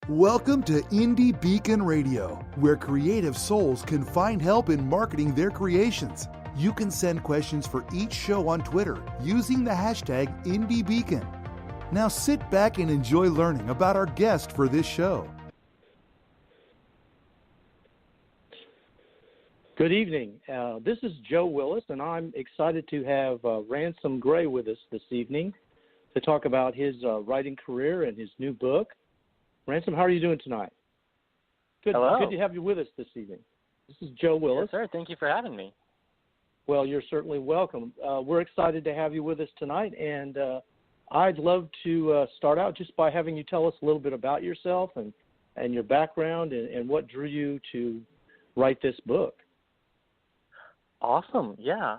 Welcome to Indie Beacon Radio, where creative souls can find help in marketing their creations. You can send questions for each show on Twitter using the hashtag IndieBeacon. Now sit back and enjoy learning about our guest for this show. Good evening. This is Joe Willis, and I'm excited to have Ransom Grey with us this evening to talk about his writing career and his new book. Ransom, how are you doing tonight? Hello. Good to have you with us this evening. This is Joe Willis. Yes, sir. Thank you for having me. Well, you're certainly welcome. We're excited to have you with us tonight, and I'd love to start out just by having you tell us a little bit about yourself and your background and what drew you to write this book. Awesome. Yeah.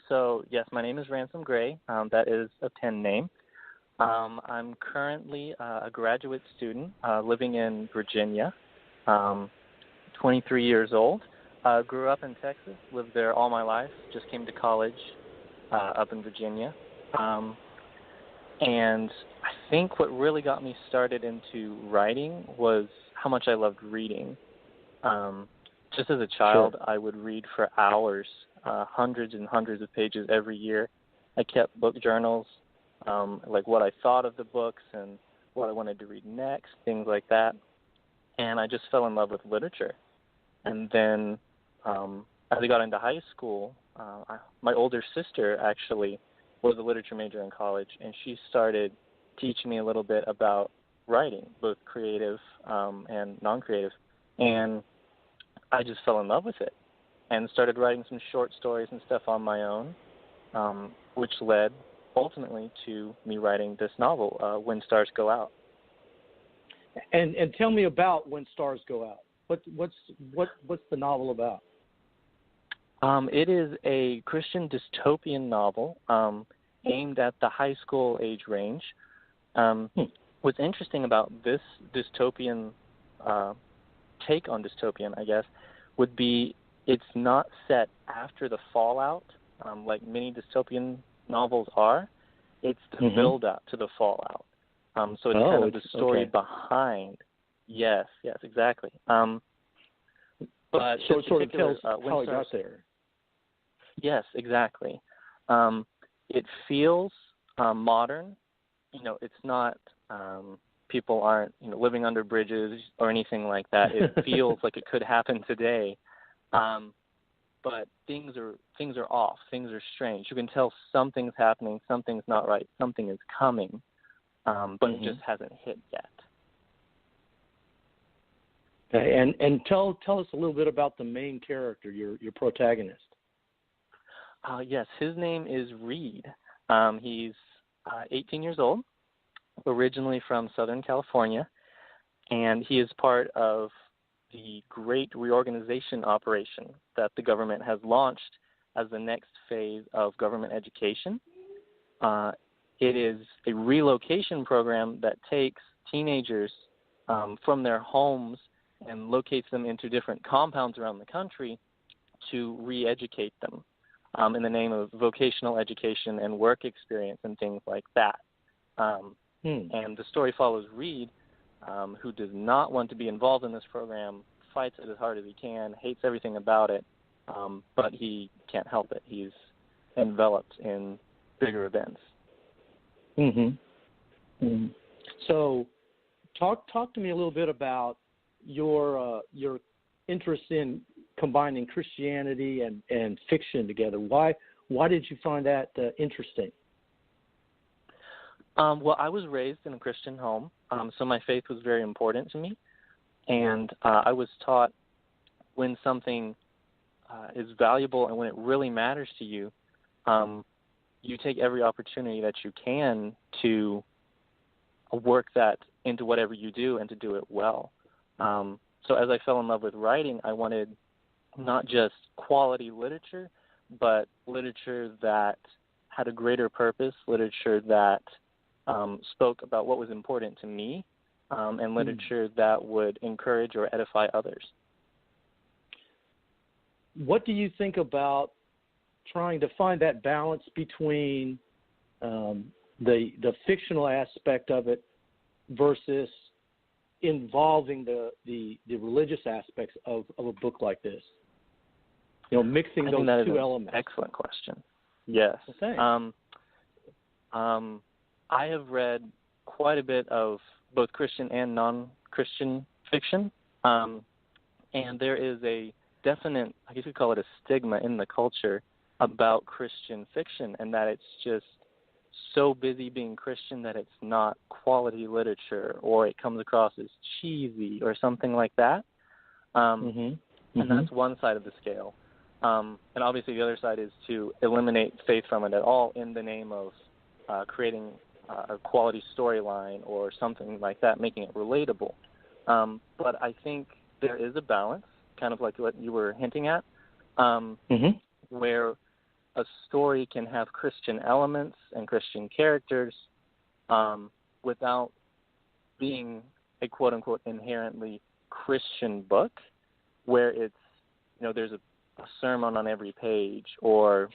So, yes, my name is Ransom Grey. That is a pen name. I'm currently a graduate student living in Virginia, 23 years old. Grew up in Texas, lived there all my life, just came to college up in Virginia. And I think what really got me started into writing was how much I loved reading. Just as a child, sure. I would read for hours, hundreds and hundreds of pages every year. I kept book journals, like what I thought of the books and what I wanted to read next, things like that. And I just fell in love with literature. And then as I got into high school, my older sister actually was a literature major in college, and she started teaching me a little bit about writing, both creative and non-creative. And I just fell in love with it and started writing some short stories and stuff on my own, which led ultimately to me writing this novel, When Stars Go Out. And tell me about When Stars Go Out. What's the novel about? It is a Christian dystopian novel aimed at the high school age range. What's interesting about this dystopian take on dystopian, I guess, would be it's not set after the fallout, like many dystopian novels are. It's the build-up to the fallout. So it's kind of the story behind. Yes, exactly. But so it sort of tells how it got there. Yes, exactly. It feels modern. You know, it's not people aren't living under bridges or anything like that. It feels like it could happen today. But things are off. Things are strange. You can tell something's happening, something's not right, something is coming, but it just hasn't hit yet. Okay, and tell us a little bit about the main character, your protagonist. Yes, his name is Reed. He's 18 years old, originally from Southern California, and he is part of the great reorganization operation that the government has launched as the next phase of government education. It is a relocation program that takes teenagers from their homes and locates them into different compounds around the country to re-educate them in the name of vocational education and work experience and things like that. And the story follows Reed, who does not want to be involved in this program, fights it as hard as he can, hates everything about it, but he can't help it. He's enveloped in bigger events. So talk to me a little bit about your interest in combining Christianity and fiction together. Why did you find that interesting? Well, I was raised in a Christian home, so my faith was very important to me. And I was taught when something is valuable and when it really matters to you, you take every opportunity that you can to work that into whatever you do and to do it well. So as I fell in love with writing, I wanted not just quality literature, but literature that had a greater purpose, literature that spoke about what was important to me, and literature that would encourage or edify others. What do you think about trying to find that balance between the fictional aspect of it versus involving the religious aspects of a book like this? You know, mixing those two elements. Excellent question. Yes. Okay. I have read quite a bit of both Christian and non-Christian fiction, and there is a definite, I guess you'd call it a stigma in the culture about Christian fiction, and that it's just so busy being Christian that it's not quality literature, or it comes across as cheesy or something like that. And that's one side of the scale. And obviously the other side is to eliminate faith from it at all in the name of creating a quality storyline or something like that, making it relatable. But I think there is a balance, kind of like what you were hinting at, where a story can have Christian elements and Christian characters without being a quote-unquote inherently Christian book, where it's, you know, there's a sermon on every page or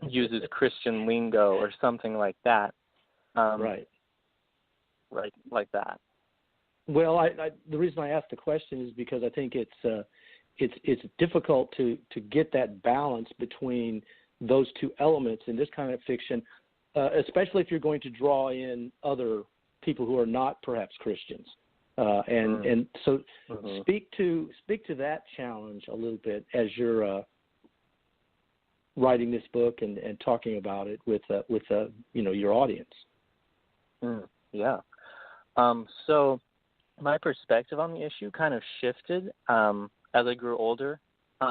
uses Christian lingo or something like that. Right, like that. Well, the reason I asked the question is because I think it's difficult to get that balance between those two elements in this kind of fiction, especially if you're going to draw in other people who are not perhaps Christians. And so speak to that challenge a little bit as you're writing this book and talking about it with you know, your audience. Yeah. So my perspective on the issue kind of shifted as I grew older,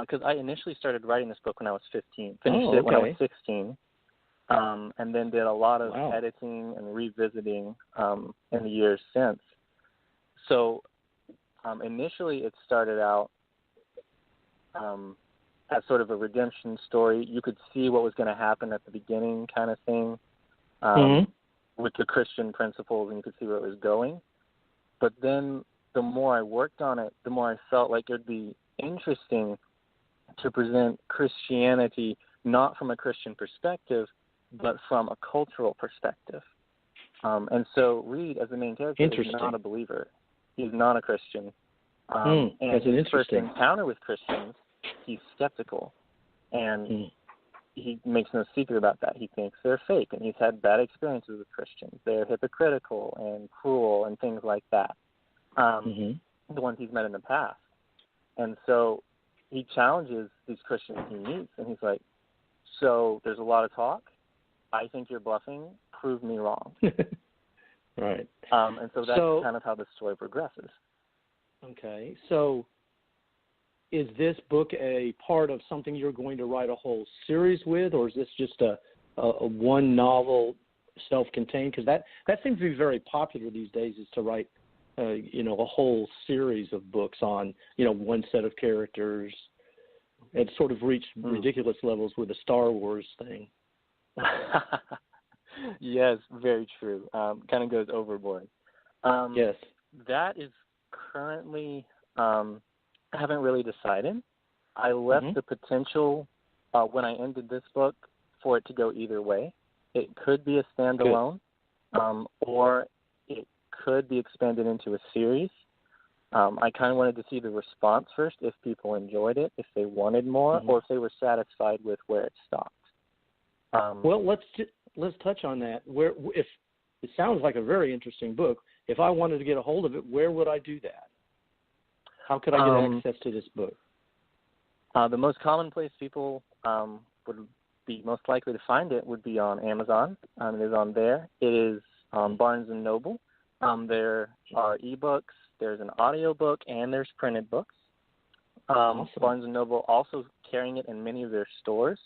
because I initially started writing this book when I was 15, finished it when I was 16, and then did a lot of editing and revisiting in the years since. So initially it started out as sort of a redemption story. You could see what was going to happen at the beginning kind of thing with the Christian principles, and you could see where it was going. But then the more I worked on it, the more I felt like it would be interesting to present Christianity not from a Christian perspective, but from a cultural perspective. And so Reed, as the main character, is not a believer. He's not a Christian. And his first encounter with Christians, he's skeptical. And he makes no secret about that. He thinks they're fake, and he's had bad experiences with Christians. They're hypocritical and cruel and things like that, the ones he's met in the past. And so he challenges these Christians he meets, and he's like, so there's a lot of talk. I think you're bluffing. Prove me wrong. Right. And so that's kind of how the story progresses. Okay. So is this book a part of something you're going to write a whole series with, or is this just a one novel self-contained? Because that seems to be very popular these days, is to write you know, a whole series of books on, you know, one set of characters. It's sort of reached ridiculous levels with the Star Wars thing. Yes, very true. Kind of goes overboard. Yes. That is currently, I haven't really decided. I left the potential when I ended this book for it to go either way. It could be a standalone, or it could be expanded into a series. I kind of wanted to see the response first, if people enjoyed it, if they wanted more, or if they were satisfied with where it stopped. Well, let's touch on that. Where, if it sounds like a very interesting book, if I wanted to get a hold of it, where would I do that? How could I get access to this book? The most common place people would be most likely to find it would be on Amazon. It is on there. It is on Barnes & Noble. There are ebooks, there's an audiobook, and there's printed books. Awesome. Barnes & Noble also carrying it in many of their stores.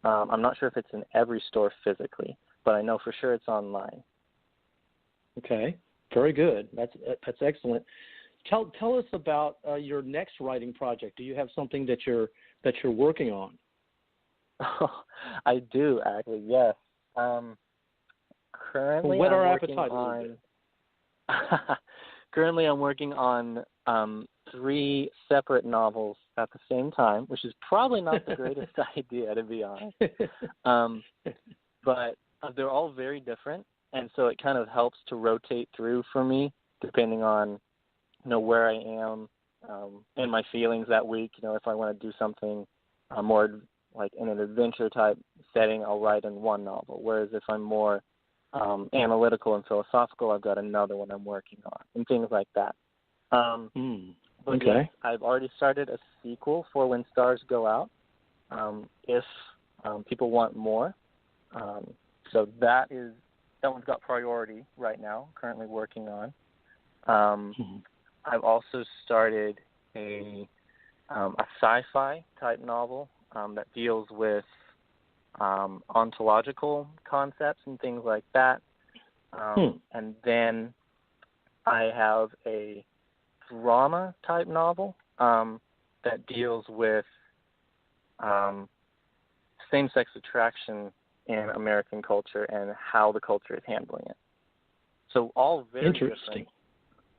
I'm not sure if it's in every store physically, but I know for sure it's online. Okay, very good. That's excellent. Tell us about your next writing project. Do you have something that you're working on? Oh, I do actually. Yes. Currently, whet I'm our working appetite on. Currently, I'm working on 3 separate novels at the same time, which is probably not the greatest idea, to be honest. But they're all very different, and so it kind of helps to rotate through for me, depending on know where I am and my feelings that week. If I want to do something more like in an adventure type setting, I'll write in one novel. Whereas if I'm more analytical and philosophical, I've got another one I'm working on, and things like that. But okay. yes, I've already started a sequel for When Stars Go Out, if people want more. So that one's got priority right now, currently working on. I've also started a sci-fi type novel that deals with ontological concepts and things like that. And then I have a drama type novel that deals with same-sex attraction in American culture and how the culture is handling it. So all very interesting.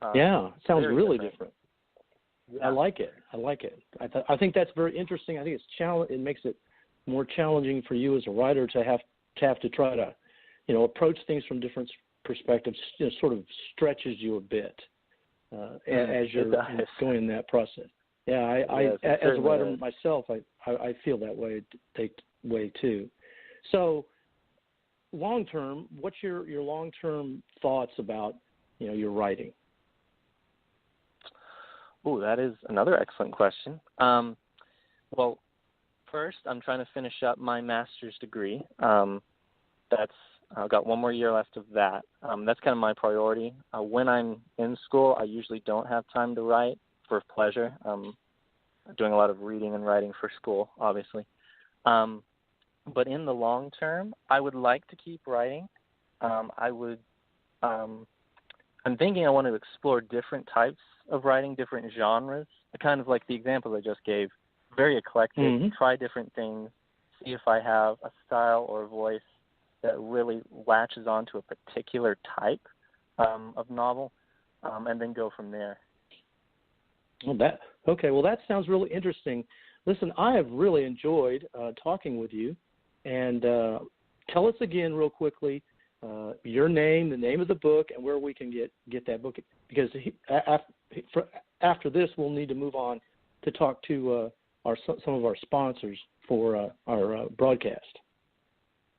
Different. Yeah, sounds really different. Yeah. I like it. I think that's very interesting. I think it makes it more challenging for you as a writer to have to try to, approach things from different perspectives. Sort of stretches you a bit as you're going in that process. Yeah, as a writer myself, I feel that way too. So, long term, what's your long term thoughts about your writing? Oh, that is another excellent question. Well, first, I'm trying to finish up my master's degree. I've got one more year left of that. That's kind of my priority. When I'm in school, I usually don't have time to write for pleasure. Doing a lot of reading and writing for school, obviously. But in the long term, I would like to keep writing. I'm thinking I want to explore different types of writing, different genres, kind of like the examples I just gave. Very eclectic, try different things, see if I have a style or a voice that really latches onto a particular type of novel, and then go from there. Well, that sounds really interesting. Listen, I have really enjoyed talking with you, and tell us again real quickly your name, the name of the book, and where we can get that book, because after this we'll need to move on to talk to some of our sponsors for our broadcast.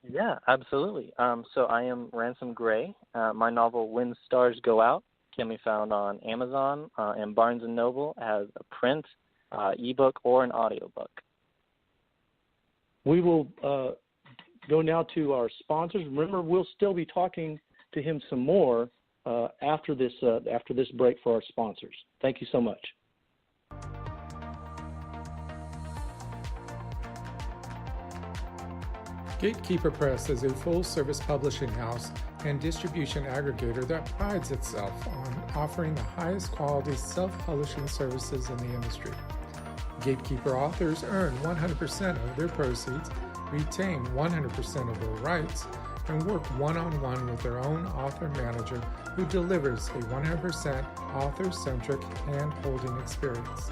Yeah, absolutely. So I am Ransom Grey. My novel When Stars Go Out can be found on Amazon and Barnes & Noble as a print, ebook, or an audiobook. We will go now to our sponsors. Remember, we'll still be talking to him some more after this break for our sponsors. Thank you so much. Gatekeeper Press is a full-service publishing house and distribution aggregator that prides itself on offering the highest quality self-publishing services in the industry. Gatekeeper authors earn 100% of their proceeds, retain 100% of their rights, and work one-on-one with their own author manager who delivers a 100% author-centric hand-holding experience.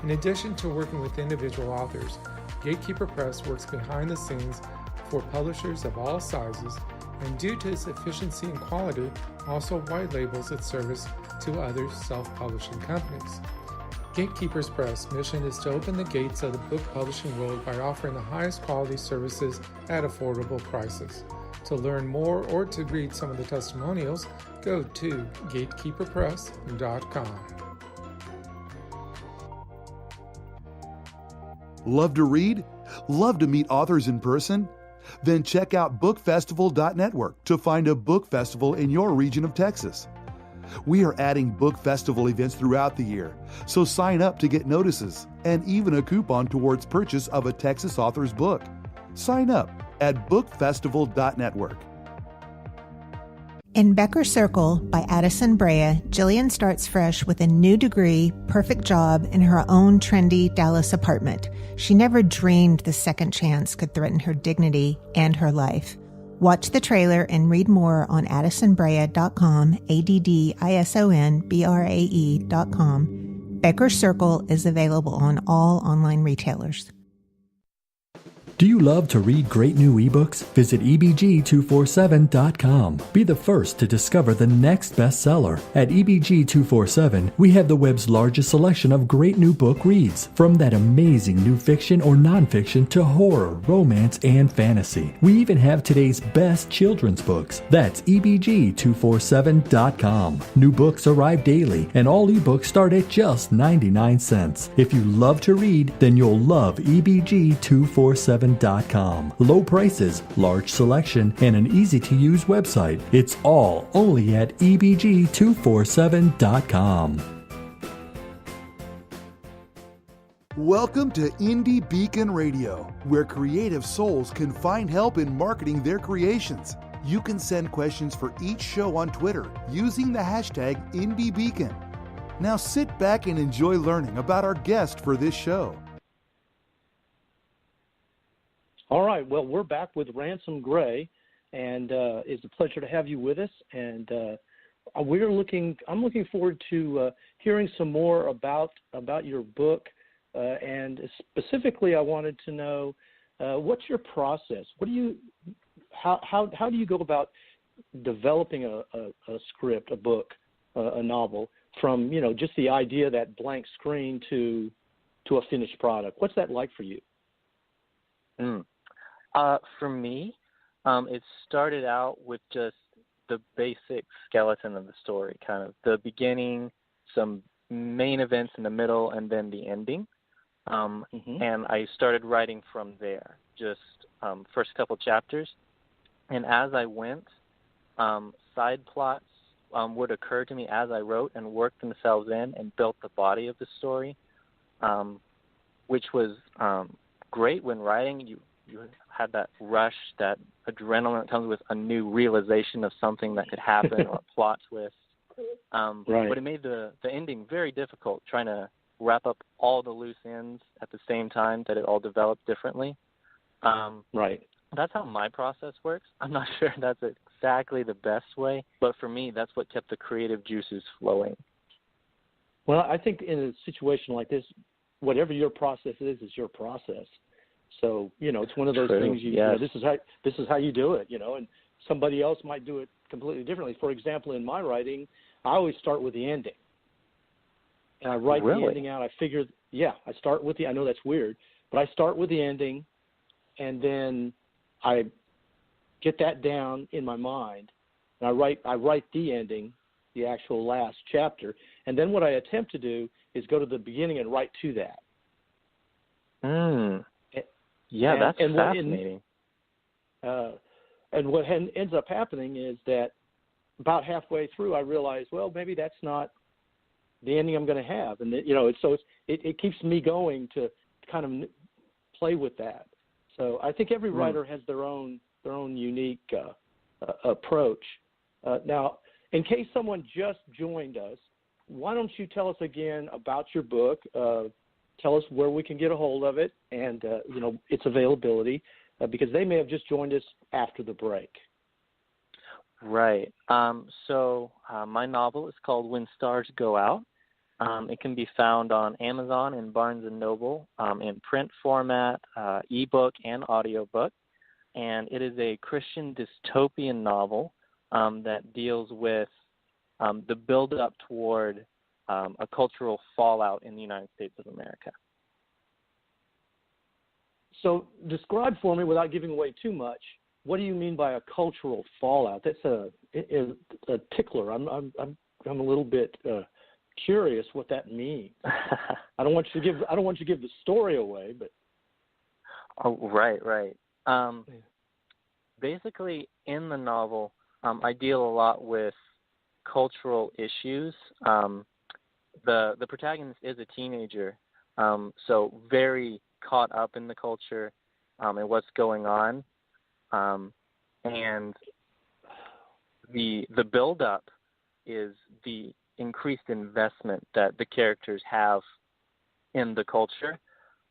In addition to working with individual authors, Gatekeeper Press works behind the scenes for publishers of all sizes, and due to its efficiency and quality, also white labels its service to other self-publishing companies. Gatekeepers Press' mission is to open the gates of the book publishing world by offering the highest quality services at affordable prices. To learn more or to read some of the testimonials, go to gatekeeperpress.com. Love to read? Love to meet authors in person? Then check out bookfestival.network to find a book festival in your region of Texas. We are adding book festival events throughout the year, so sign up to get notices and even a coupon towards purchase of a Texas author's book. Sign up at bookfestival.network. In Becker Circle by Addison Brea, Jillian starts fresh with a new degree, perfect job, in her own trendy Dallas apartment. She never dreamed the second chance could threaten her dignity and her life. Watch the trailer and read more on addisonbrea.com, addisonbrae.com. Becker Circle is available on all online retailers. Do you love to read great new ebooks? Visit ebg247.com. Be the first to discover the next bestseller. At ebg247, we have the web's largest selection of great new book reads, from that amazing new fiction or nonfiction to horror, romance, and fantasy. We even have today's best children's books. That's ebg247.com. New books arrive daily, and all ebooks start at just 99 cents. If you love to read, then you'll love ebg247.com. Low prices, large selection, and an easy-to-use website. It's all only at ebg247.com. Welcome to Indie Beacon Radio, where creative souls can find help in marketing their creations. You can send questions for each show on Twitter using the hashtag IndieBeacon. Now sit back and enjoy learning about our guest for this show. All right. Well, we're back with Ransom Grey, and it's a pleasure to have you with us. And I'm looking forward to hearing some more about your book. And specifically, I wanted to know what's your process. How do you go about developing a script, a book, a novel from just the idea, that blank screen to a finished product? What's that like for you? For me, it started out with just the basic skeleton of the story, kind of the beginning, some main events in the middle, and then the ending. And I started writing from there, just first couple chapters. And as I went, side plots would occur to me as I wrote and worked themselves in and built the body of the story, which was great when writing. You had that rush, that adrenaline that comes with a new realization of something that could happen or a plot twist. Right. But it made the ending very difficult, trying to wrap up all the loose ends at the same time, that it all developed differently. Right. That's how my process works. I'm not sure that's exactly the best way, but for me, that's what kept the creative juices flowing. Well, I think in a situation like this, whatever your process is your process. So, it's one of those things, this is how you do it, and somebody else might do it completely differently. For example, in my writing, I always start with the ending. And I write the ending out. I start with I know that's weird, but I start with the ending, and then I get that down in my mind, and I write the ending, the actual last chapter, and then what I attempt to do is go to the beginning and write to that. That's fascinating. And what ends up happening is that about halfway through, I realize, well, maybe that's not the ending I'm going to have, and it keeps me going to kind of play with that. So I think every writer has their own unique approach. Now, in case someone just joined us, why don't you tell us again about your book? Tell us where we can get a hold of it and, its availability, because they may have just joined us after the break. Right. So my novel is called When Stars Go Out. It can be found on Amazon and Barnes & Noble in print format, ebook, and audiobook. And it is a Christian dystopian novel that deals with the build-up toward a cultural fallout in the United States of America. So describe for me, without giving away too much, what do you mean by a cultural fallout? That's a tickler. I'm a little bit curious what that means. I don't want you to give the story away, but. Oh, right. Basically, in the novel, I deal a lot with cultural issues. The protagonist is a teenager, so very caught up in the culture and what's going on, and the build-up is the increased investment that the characters have in the culture,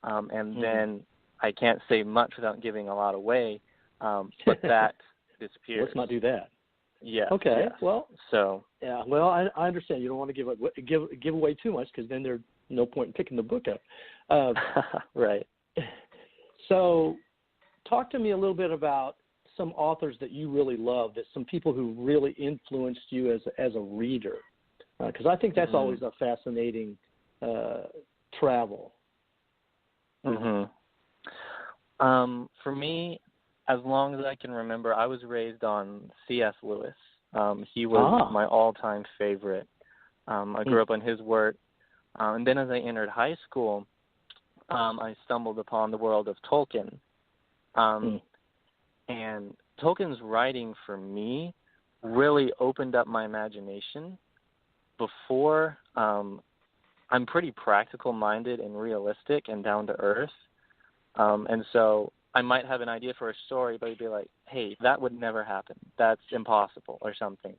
and then I can't say much without giving a lot away, but that disappears. Let's not do that. Yeah. Okay. Yes. Well. So. Yeah. Well, I understand. You don't want to give away too much, because then there's no point in picking the book up. Right. So, talk to me a little bit about some authors that you really love, that some people who really influenced you as a reader, because I think that's always a fascinating travel. For me, as long as I can remember, I was raised on C.S. Lewis. He was my all-time favorite. I grew up on his work. And then as I entered high school, I stumbled upon the world of Tolkien. And Tolkien's writing for me really opened up my imagination. Before, I'm pretty practical-minded and realistic and down-to-earth. And so I might have an idea for a story, but it'd be like, hey, that would never happen. That's impossible or something.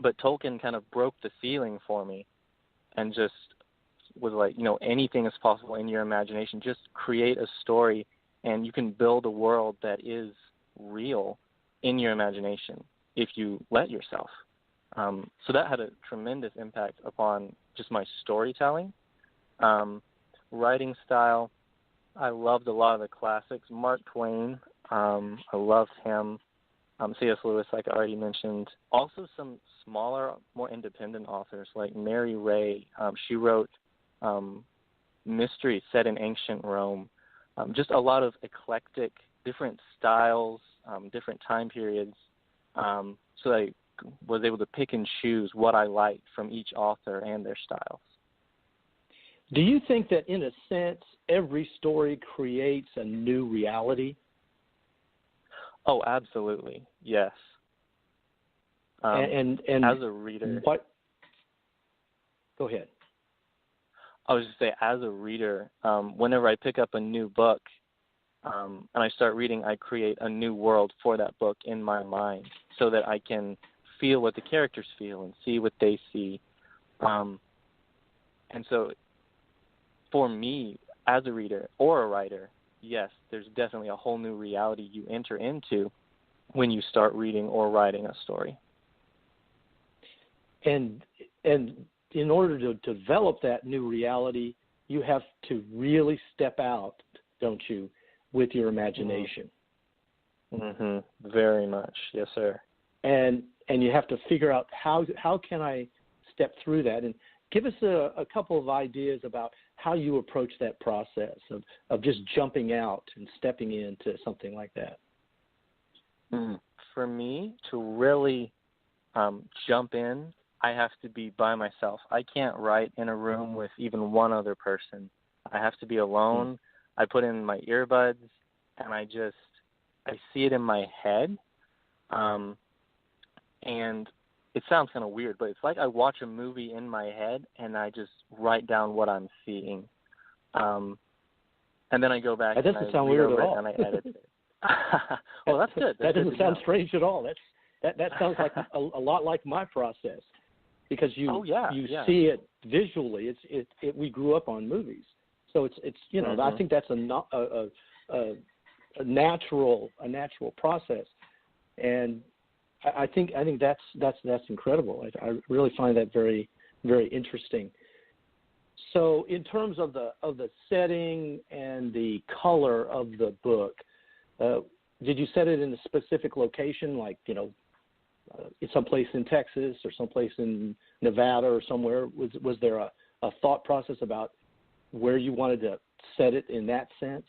But Tolkien kind of broke the ceiling for me and just was like, anything is possible in your imagination. Just create a story, and you can build a world that is real in your imagination if you let yourself. So that had a tremendous impact upon just my storytelling. Writing style, I loved a lot of the classics. Mark Twain, I loved him. C.S. Lewis, like I already mentioned. Also some smaller, more independent authors like Mary Ray. She wrote mysteries set in ancient Rome. Just a lot of eclectic, different styles, different time periods. So I was able to pick and choose what I liked from each author and their styles. Do you think that, in a sense, every story creates a new reality? Oh, absolutely, yes. And as a reader, go ahead. I was just saying, as a reader, whenever I pick up a new book and I start reading, I create a new world for that book in my mind so that I can feel what the characters feel and see what they see. And so for me, as a reader or a writer, yes, there's definitely a whole new reality you enter into when you start reading or writing a story. And in order to develop that new reality, you have to really step out, don't you, with your imagination. Very much, yes, sir. And you have to figure out how can I step through that, and give us a couple of ideas about how you approach that process of just jumping out and stepping into something like that. For me, to really jump in, I have to be by myself. I can't write in a room with even one other person. I have to be alone. I put in my earbuds, and I see it in my head. And it sounds kind of weird, but it's like I watch a movie in my head, and I just write down what I'm seeing. And then I go back that doesn't and sound weird at all. And I edit it. Well, that's good. That doesn't sound strange at all. That sounds like a lot like my process, because you see it visually. We grew up on movies, so it's I think that's a natural process, and I think that's incredible. I really find that very, very interesting. So in terms of the setting and the color of the book, did you set it in a specific location, like someplace in Texas or someplace in Nevada or somewhere? Was there a thought process about where you wanted to set it in that sense?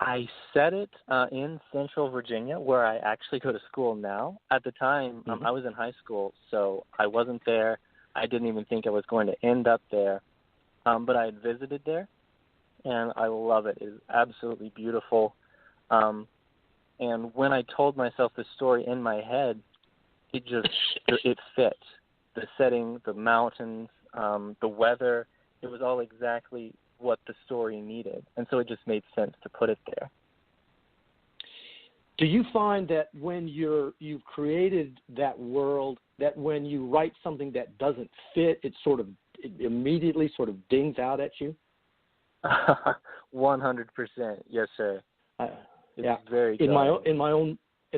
I set it in Central Virginia, where I actually go to school now. At the time, I was in high school, so I wasn't there. I didn't even think I was going to end up there. But I had visited there, and I love it. It's absolutely beautiful. And when I told myself the story in my head, it fit. The setting, the mountains, the weather, it was all exactly what the story needed. And so it just made sense to put it there. Do you find that when you've created that world, that when you write something that doesn't fit, it immediately sort of dings out at you? 100%, yes, sir. It's very good. In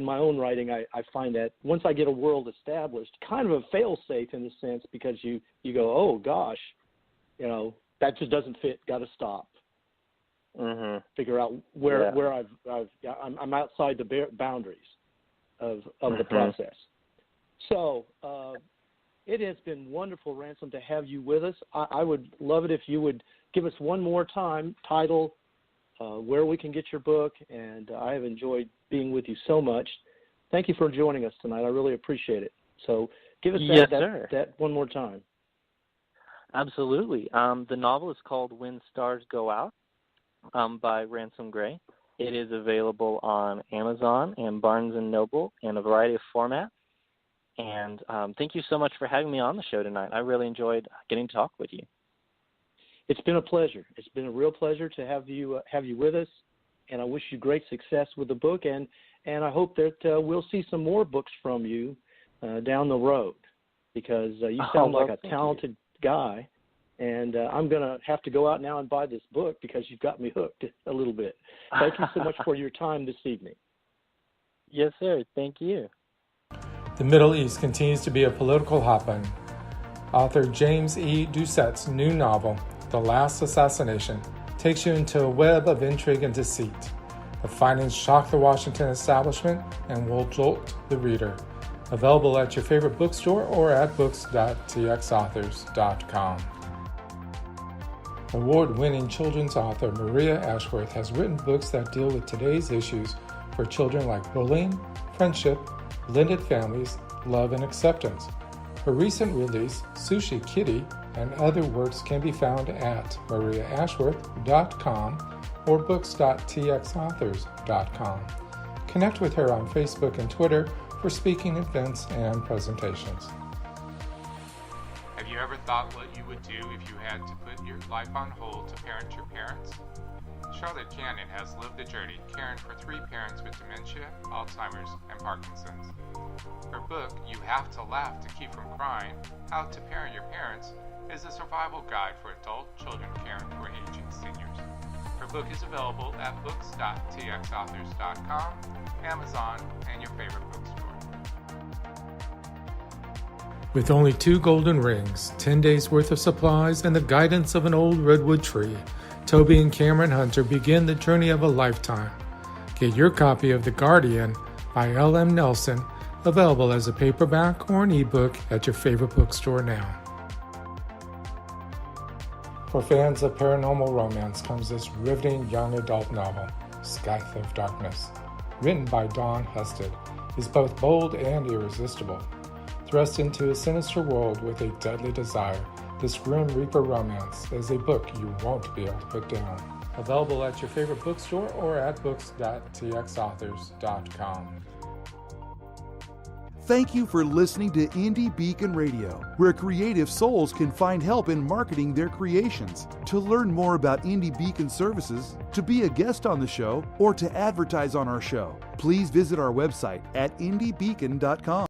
my own writing, I find that once I get a world established, kind of a fail-safe in a sense, because you go, oh gosh, that just doesn't fit, got to stop. figure out where I'm outside the boundaries of the process. So it has been wonderful, Ransom, to have you with us. I would love it if you would give us one more time, title, where we can get your book, and I have enjoyed being with you so much. Thank you for joining us tonight. I really appreciate it. So give us that one more time. Absolutely. The novel is called When Stars Go Out by Ransom Grey. It is available on Amazon and Barnes & Noble in a variety of formats. And thank you so much for having me on the show tonight. I really enjoyed getting to talk with you. It's been a pleasure. It's been a real pleasure to have you with us, and I wish you great success with the book. And I hope that we'll see some more books from you down the road, because you sound like a talented guy. And I'm going to have to go out now and buy this book because you've got me hooked a little bit. Thank you so much for your time this evening. Yes, sir. Thank you. The Middle East continues to be a political hotbed. Author James E. Doucette's new novel, The Last Assassination, takes you into a web of intrigue and deceit. The findings shock the Washington establishment and will jolt the reader. Available at your favorite bookstore or at books.txauthors.com. Award-winning children's author Maria Ashworth has written books that deal with today's issues for children like bullying, friendship, blended families, love, and acceptance. Her recent release, Sushi Kitty, and other works can be found at mariaashworth.com or books.txauthors.com. Connect with her on Facebook and Twitter for speaking events and presentations. Have you ever thought what you would do if you had to put your life on hold to parent your parents? Charlotte Cannon has lived the journey caring for 3 parents with dementia, Alzheimer's, and Parkinson's. Her book, You Have to Laugh to Keep from Crying, How to Parent Your Parents, is a survival guide for adult children caring for aging seniors. Her book is available at books.txauthors.com, Amazon, and your favorite bookstore. With only 2 golden rings, 10 days worth of supplies, and the guidance of an old redwood tree, Toby and Cameron Hunter begin the journey of a lifetime. Get your copy of The Guardian by L.M. Nelson, available as a paperback or an ebook at your favorite bookstore now. For fans of paranormal romance comes this riveting young adult novel, Scythe of Darkness. Written by Dawn Husted, is both bold and irresistible. Thrust into a sinister world with a deadly desire, this Grim Reaper romance is a book you won't be able to put down. Available at your favorite bookstore or at books.txauthors.com. Thank you for listening to Indie Beacon Radio, where creative souls can find help in marketing their creations. To learn more about Indie Beacon services, to be a guest on the show, or to advertise on our show, please visit our website at indiebeacon.com.